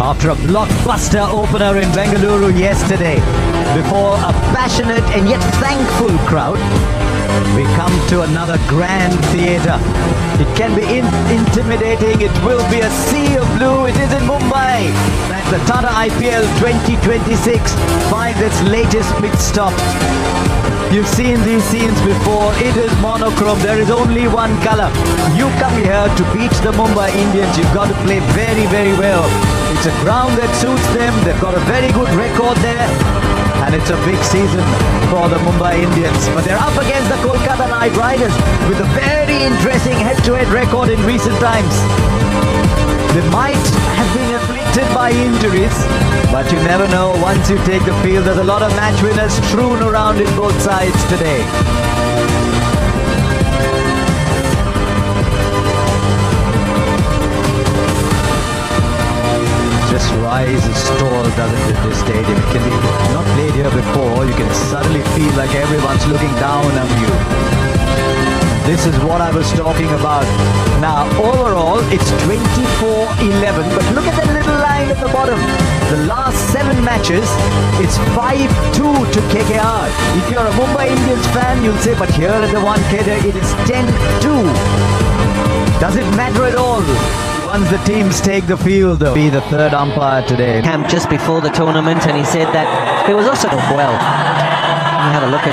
After a blockbuster opener in Bengaluru yesterday, before a passionate and yet thankful crowd, we come to another grand theatre. It can be intimidating, it will be a sea of blue, it is in Mumbai. That the Tata IPL 2026 finds its latest pit stop. You've seen these scenes before, it is monochrome, there is only one colour. You come here to beat the Mumbai Indians, you've got to play very, very well. It's a ground that suits them, they've got a very good record there. And it's a big season for the Mumbai Indians. But they're up against the Kolkata Knight Riders with a very interesting head-to-head record in recent times. They might have been afflicted by injuries, but you never know. Once you take the field, there's a lot of match winners strewn around in both sides today. Just rises tall, doesn't it, this stadium? It can be not played here before. You can suddenly feel like everyone's looking down on you. This is what I was talking about. Now, overall, it's 24-11. But look at that little line at the bottom. The last 7 matches, it's 5-2 to KKR. If you're a Mumbai Indians fan, you'll say, but here at the 1K, it is 10-2. Does it matter at all? Once the teams take the field, though, be the third umpire today. Camp just before the tournament, and he said that it was also well. You have a look at.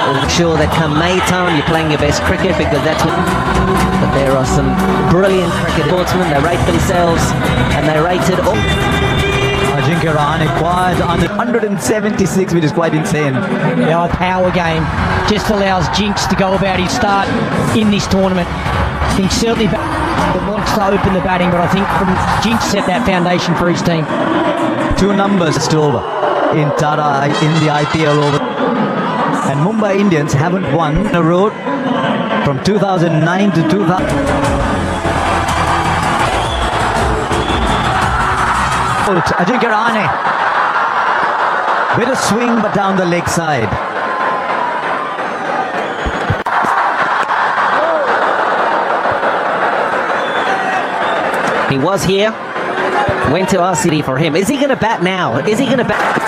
I'm sure that come May time you're playing your best cricket because that's what. But there are some brilliant cricket sportsmen. They rate themselves, and they rated all. Ajinkya Rahane acquired under 176, which is quite insane. A power game just allows Jinx to go about his start in this tournament. I think certainly wants to open the batting, but I think from Jinx set that foundation for his team. 2 numbers still over in Tata in the IPL over. And Mumbai Indians haven't won in a row from 2009 to 2000. Ajinkya Rahane. Bit of swing, but down the leg side. He was here, went to RCD for him. Is he going to bat now? Is he going to bat?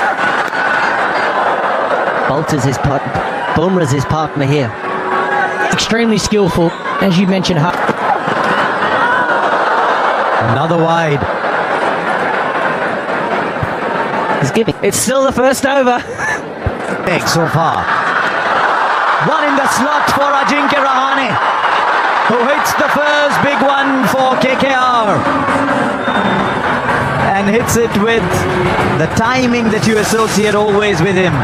Bolter's his partner. Bumrah's his partner here. Extremely skillful, as you mentioned. Another wide. He's giving. It's still the first over. Big so far. One in the slot for Ajinkya Rahane, who hits the first big one for KKR and hits it with the timing that you associate always with him.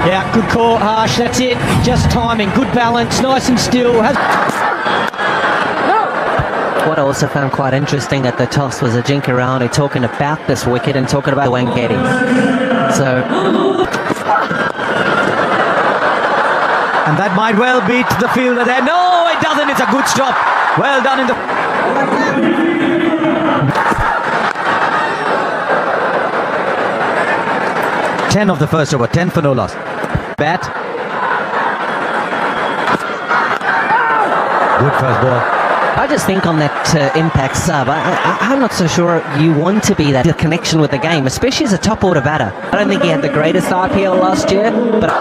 Yeah, good call, Harsh. That's it. Just timing, good balance, nice and still. What I also found quite interesting at the toss was Ajinkya Rahane talking about this wicket and talking about Wankhede. So. And that might well beat the fielder there. No, it doesn't. It's a good stop. Well done in the... 10 of the first over. 10 for no loss. Bat. Good first ball. I just think on that impact sub, I'm not so sure you want to be that connection with the game, especially as a top order batter. I don't think he had the greatest IPL last year, but...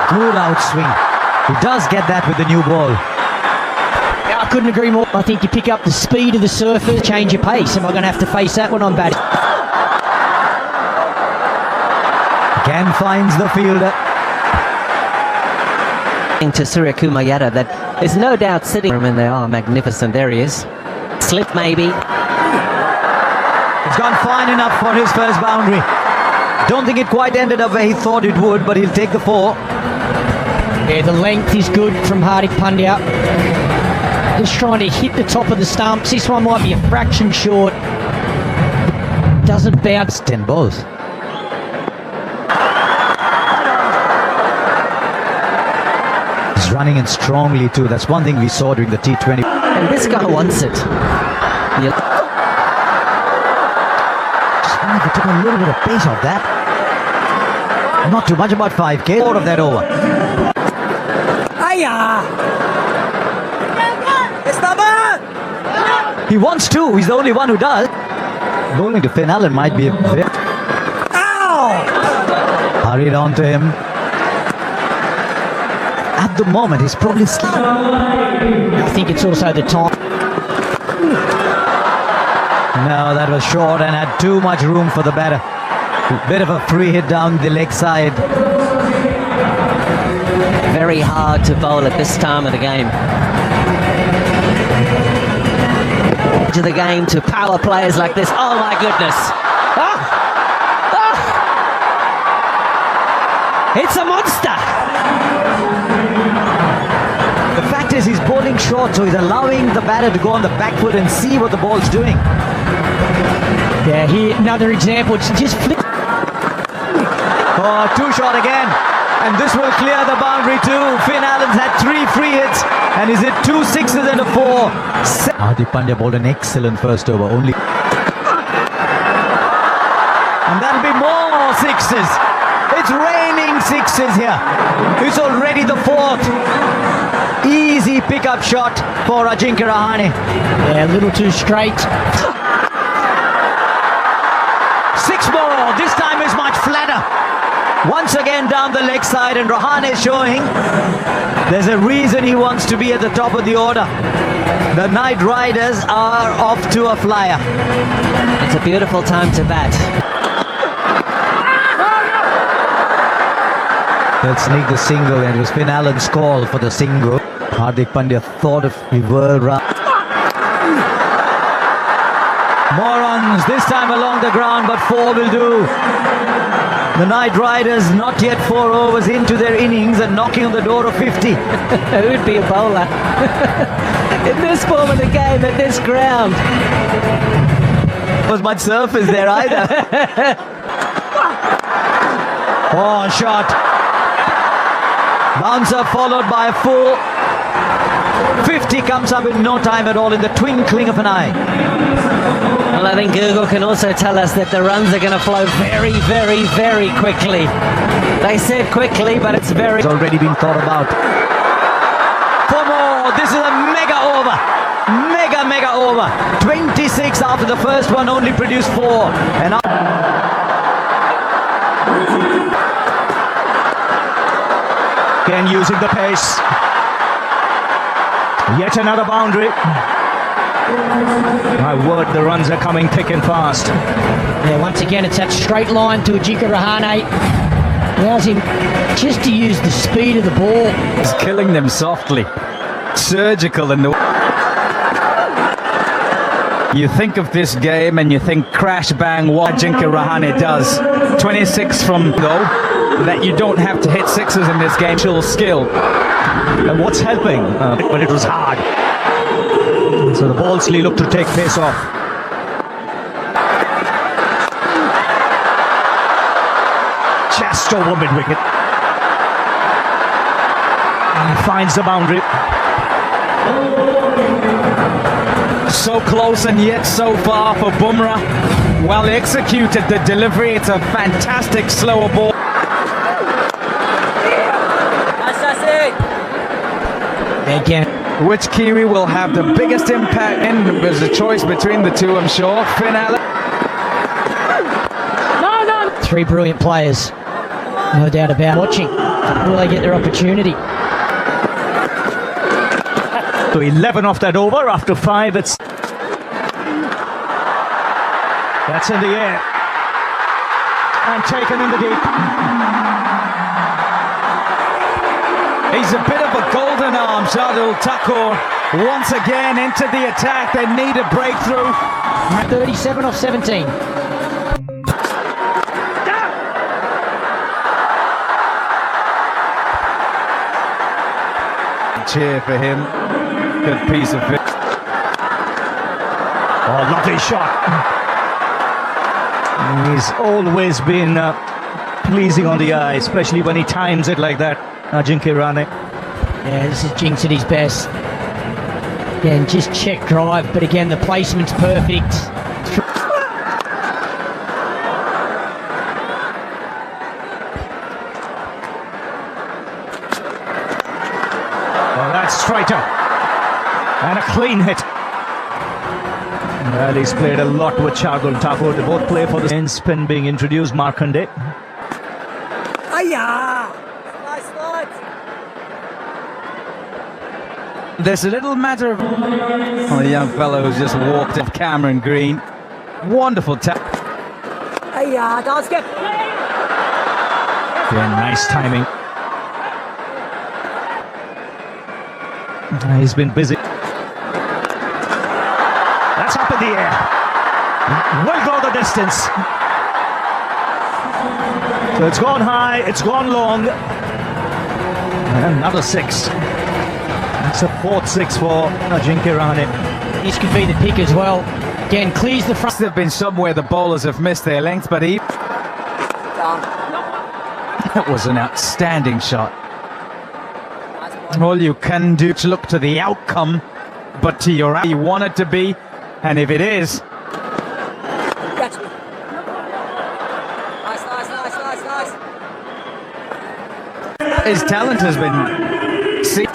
Good outswing. He does get that with the new ball. Yeah, I couldn't agree more. I think you pick up the speed of the surface, change your pace. Am I going to have to face that when I'm batting? Again finds the fielder. To Surya Kumar Yadav, that there's no doubt sitting room, and they are magnificent. There he is. Slip maybe. It's gone fine enough for his first boundary. Don't think it quite ended up where he thought it would, but he'll take the 4. Yeah, the length is good from Hardik Pandya. Just trying to hit the top of the stumps. This one might be a fraction short. Doesn't bounce. 10 balls. He's running in strongly too. That's one thing we saw during the T20. And this guy wants it. Yep. Just wonder if he took a little bit of pace off that. Not too much, about 5K. 4 of that over. He wants to. He's the only one who does. Bowling to Finn Allen might be a bit. Hurried on to him. At the moment, he's probably I think it's also the time. No, that was short and had too much room for the batter. Bit of a free hit down the leg side. Very hard to bowl at this time of the game. To the game to power players like this. Oh my goodness. Ah! Ah! It's a monster. The fact is he's bowling short, so he's allowing the batter to go on the back foot and see what the ball's doing. Yeah, here, another example. It's just flip. Oh, too short again. And this will clear the boundary too. Finn Allen's had 3 free hits and he's hit 2 sixes and a 4. Hardik Pandya bowled an excellent first over. Only. And that'll be more sixes. It's raining sixes here. It's already the 4th. Easy pickup shot for Ajinkya Rahane. Yeah, a little too straight. 6 more. This time is much flatter. Once again down the leg side, and Rahane is showing there's a reason he wants to be at the top of the order. The Knight Riders are off to a flyer. It's a beautiful time to bat. They'll sneak the single, and it was Finn Allen's call for the single. Hardik Pandya thought if he were round. More runs, this time along the ground, but 4 will do. The Knight Riders not yet 4 overs into their innings and knocking on the door of 50. Who would be a bowler in this form of the game at this ground? Was much surface there either. Oh, shot. Bouncer followed by a full. 50 comes up in no time at all, in the twinkling of an eye. Well, I think Google can also tell us that the runs are going to flow very, very, very quickly. They said quickly, but it's very... It's already been thought about. 4 more. This is a mega over. Mega over. 26 after the first one, only produced 4. And again using the pace. Yet another boundary. My word, the runs are coming thick and fast. Yeah, once again, it's that straight line to Ajinkya Rahane. Allows him just to use the speed of the ball. He's killing them softly. Surgical in the... You think of this game and you think crash bang what Ajinkya Rahane does. 26 from though, that you don't have to hit sixes in this game. Skill. And what's helping? But it was hard. So the Ballsley looked to take pace off. Just over mid-wicket. And he finds the boundary. So close and yet so far for Bumrah. Well executed the delivery. It's a fantastic slower ball. Again. Which Kiwi will have the biggest impact? And there's a choice between the two, I'm sure. Finn Allen. 3 brilliant players. No doubt about watching. Will they get their opportunity? So 11 off that over after 5. That's in the air. And taken in the deep. He's a bit of a golden arm, Shardul Thakur. Once again into the attack. They need a breakthrough. 37 off 17. Cheer for him. Good piece of it. Oh, lovely shot. He's always been pleasing on the eye, especially when he times it like that. Ajinkya Rahane. Yeah, this is Jinx at his best. Again, just check drive, but again, the placement's perfect. Well, that's straighter. And a clean hit. And Well, he's played a lot with Shardul Thakur. They both play for the end spin being introduced. Markande. There's a little matter of the young fellow who's just walked in, Cameron Green. Wonderful tap. Yeah, nice timing. He's been busy. That's up in the air. Will go the distance. So it's gone high, it's gone long. And another 6. That's a 4th 6 for Ajinkya Rahane. This could be the pick as well. Again, clears the front. There have been somewhere the bowlers have missed their length, but that was an outstanding shot. All you can do is look to the outcome, but to your you want it to be, and if it is, his talent has been seen.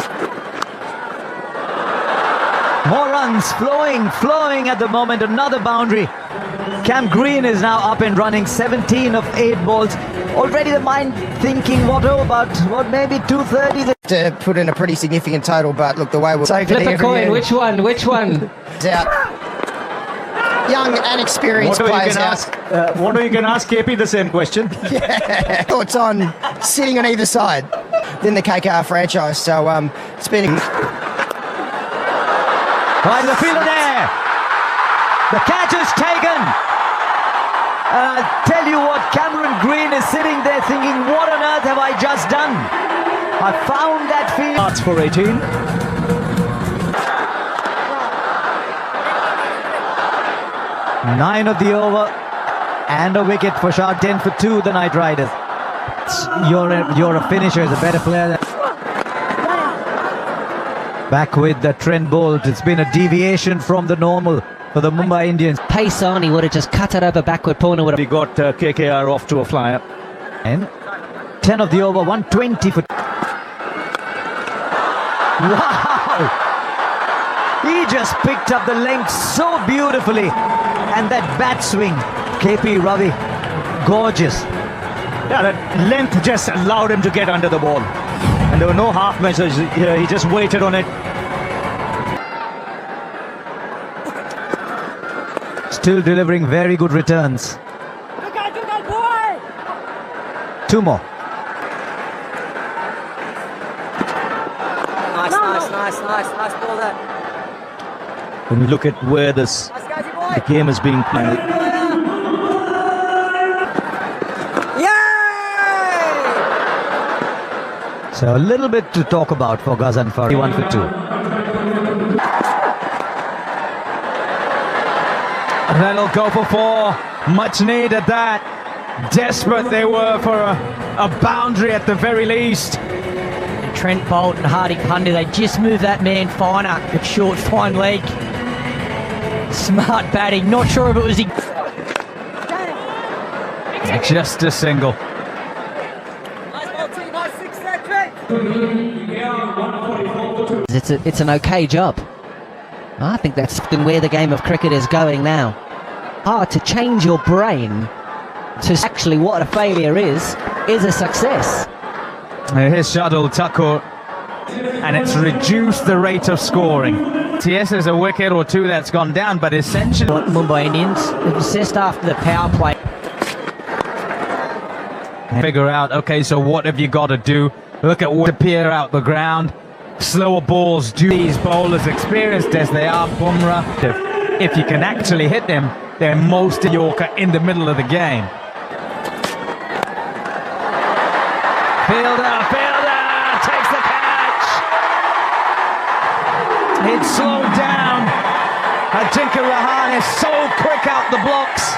More runs flowing at the moment. Another boundary. Cam Green is now up and running. 17 of 8 balls. Already the mind thinking, what maybe 230. To put in a pretty significant total, but look, the way we'll take Flip a coin. Which one? out. Young and experienced players out. What are you going to ask KP the same question? Thoughts on sitting on either side than the KKR franchise. So spinning. Right in the fielder there. The catch is taken. I tell you what, Cameron Green is sitting there thinking, what on earth have I just done? I found that field. Starts for 18. Nine of the over and a wicket for Shah. 10 for 2, the Knight Riders. You're a finisher, a better player. Back with the Trent Bolt. It's been a deviation from the normal for the Mumbai Indians. Pace on, he would have just cut it over backward corner. We got KKR off to a flyer. And 10 of the over, 120 for... Wow! He just picked up the length so beautifully. And that bat swing, KP Ravi, gorgeous. Yeah, that length just allowed him to get under the ball. And there were no half measures here. He just waited on it. Still delivering very good returns. 2 more. Nice ball there. When you look at where the game is being played. So a little bit to talk about for Ghazanfar. 1 for 2. That'll go for 4. Much needed that. Desperate they were for a boundary at the very least. Trent Bolt and Hardik Pandya, they just move that man finer with short, fine leg. Smart batting. Not sure if it was... Just a single. It's an okay job. I think that's where the game of cricket is going now. Hard to change your brain to actually what a failure is a success. Here's Shardul Thakur, and it's reduced the rate of scoring. Yes, there's a wicket or 2 that's gone down, but essentially... Mumbai Indians, it was assessed after the power play. Figure out, okay, so what have you got to do? Look at what appear out the ground. Slower balls do these bowlers, experienced as they are, Bumrah. If you can actually hit them, they're most Yorker in the middle of the game. Fielder takes the catch. It's slowed down. Ajinkya Rahane is so quick out the blocks.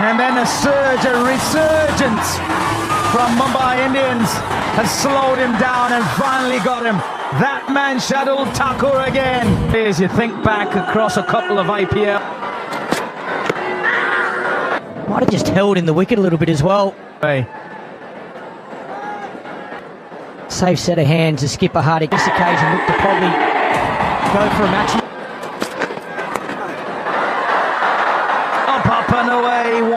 And then a resurgence from Mumbai Indians has slowed him down and finally got him. That man, Shardul Thakur again. As you think back across a couple of IPL. Might have just held in the wicket a little bit as well. Hey. Safe set of hands to skipper Hardik. This occasion looked to probably go for a match.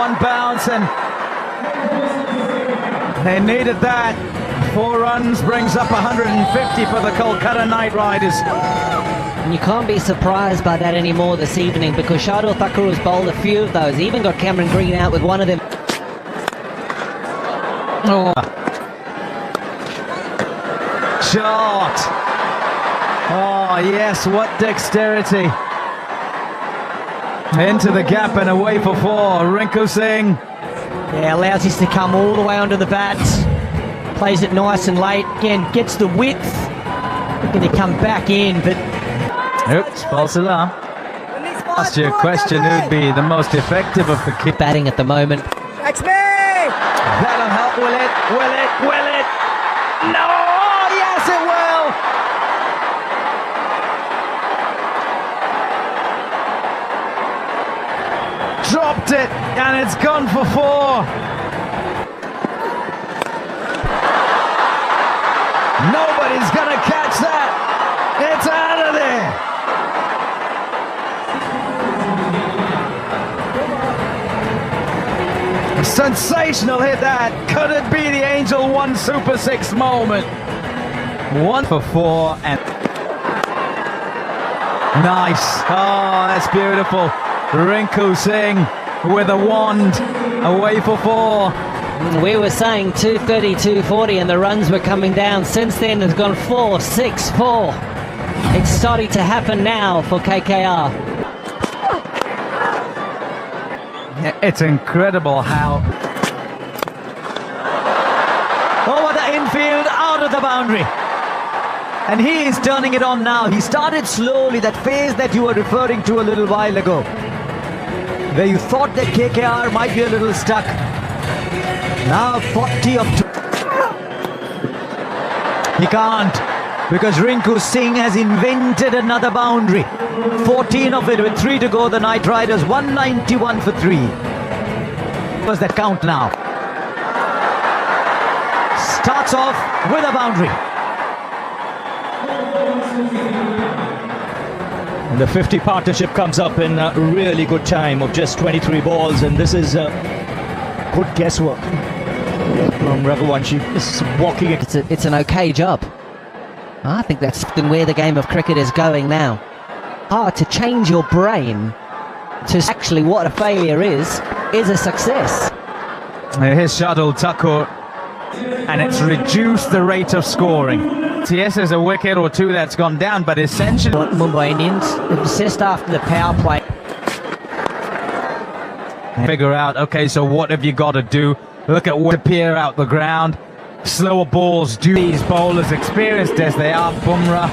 one bounce, and they needed that. 4 runs brings up 150 for the Kolkata Knight Riders. And you can't be surprised by that anymore this evening because Shardul Thakur has bowled a few of those. He even got Cameron Green out with one of them. Oh. Shot. Oh yes, what dexterity. Into the gap and away for 4. Rinku Singh. Yeah, allows this to come all the way onto the bats. Plays it nice and late. Again, gets the width. Looking to come back in, but... Oops, false alarm. Asked you a question, who'd be the most effective of the kick? Batting at the moment. That's me! That'll help, will it? Will it? Will it? No! Oh, yes, it will! Dropped it, and it's gone for 4. Nobody's gonna catch that. It's out of there. A sensational hit that. Could it be the Angel 1 Super 6 moment? 1 for 4 and... Nice. Oh, that's beautiful. Rinku Singh with a wand. Away for 4. We were saying 230, 240 and the runs were coming down. Since then it's gone 4, 6, 4. It's starting to happen now for KKR. It's incredible how... Over the infield, out of the boundary. And he is turning it on now. He started slowly, that phase that you were referring to a little while ago, where you thought that KKR might be a little stuck. Now 40 up to... He can't, because Rinku Singh has invented another boundary. 14 of it with 3 to go. The Knight Riders 191 for 3. Was that count now? Starts off with a boundary. And the 50 partnership comes up in a really good time of just 23 balls, and this is good guesswork from Raghuvanshi. Just walking it. It's an okay job. I think that's where the game of cricket is going now. Hard to change your brain to actually what a failure is a success. Here's Shardul Thakur, and it's reduced the rate of scoring. Yes, there's a wicket or 2 that's gone down, but essentially... Mumbai Indians, obsessed after the power play. Figure out, okay, so what have you got to do? Look at what appear out the ground. Slower balls do these bowlers, experienced as they are, Bumrah.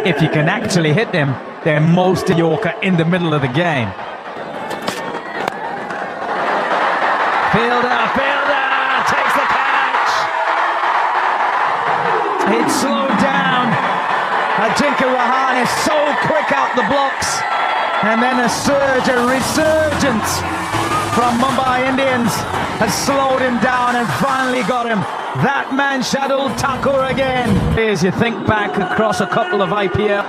If you can actually hit them, they're most Yorker in the middle of the game. Fielder takes the catch. It's slowed down. Ajinkya Rahane is so quick out the blocks. And then a surge, a resurgence from Mumbai Indians has slowed him down and finally got him. That man, Shardul Thakur again. As you think back across a couple of IPL.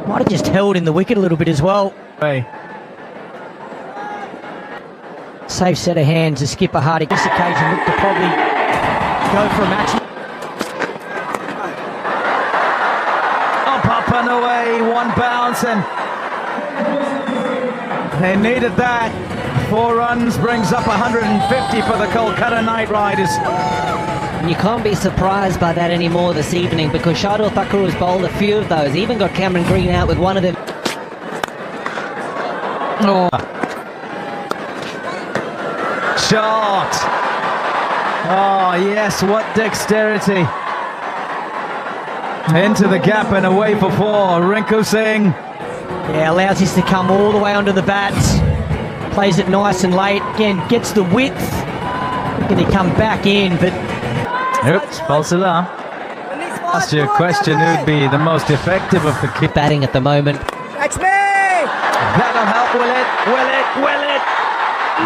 Might have just held in the wicket a little bit as well. Hey. Safe set of hands to Skipper Hardik. This occasion looked to probably go for a match. Up and away, 1 bounce, and they needed that. 4 runs brings up 150 for the Kolkata Knight Riders. And you can't be surprised by that anymore this evening because Shardul Thakur has bowled a few of those. He even got Cameron Green out with one of them. Oh. Shot. Oh yes, what dexterity. Into the gap and away for 4. Rinku Singh. Yeah, allows this to come all the way onto the bats. Plays it nice and late. Again, gets the width. Looking to come back in, but... Oops, false alarm. Asked you a question, who'd be the most effective of the kick? Batting at the moment. That's me! That'll help, will it? Will it? Will it?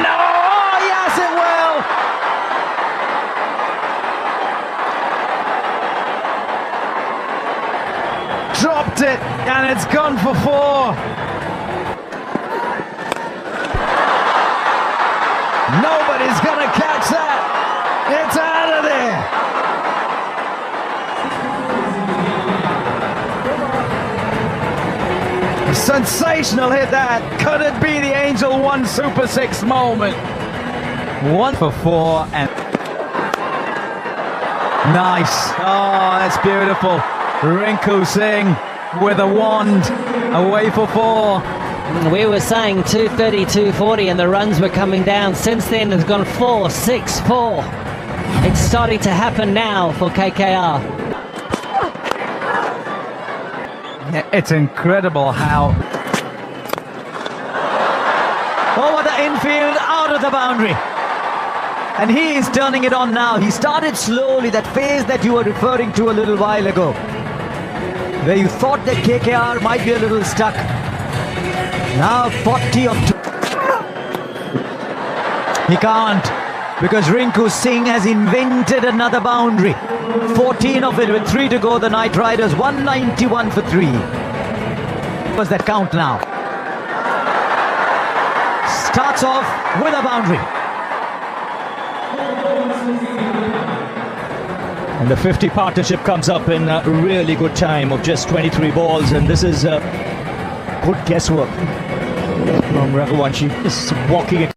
No! Oh, yes, it will! Dropped it, and it's gone for 4. He's going to catch that. It's out of there. Sensational hit that. Could it be the Angel 1 Super 6 moment? 1 for 4 and nice. Oh, that's beautiful. Rinku Singh with a wand away for 4. We were saying 230, 240 and the runs were coming down. Since then it's gone 4, 6, 4. It's starting to happen now for KKR. It's incredible how... Over the infield, out of the boundary. And he is turning it on now. He started slowly, that phase that you were referring to a little while ago, where you thought that KKR might be a little stuck. Now 40 of 2. He can't, because Rinku Singh has invented another boundary. 14 of it with 3 to go. The Knight Riders 191 for 3. Was that count now? Starts off with a boundary. And the 50 partnership comes up in a really good time of just 23 balls, and this is good guesswork from Raghuvanshi. Just walking it.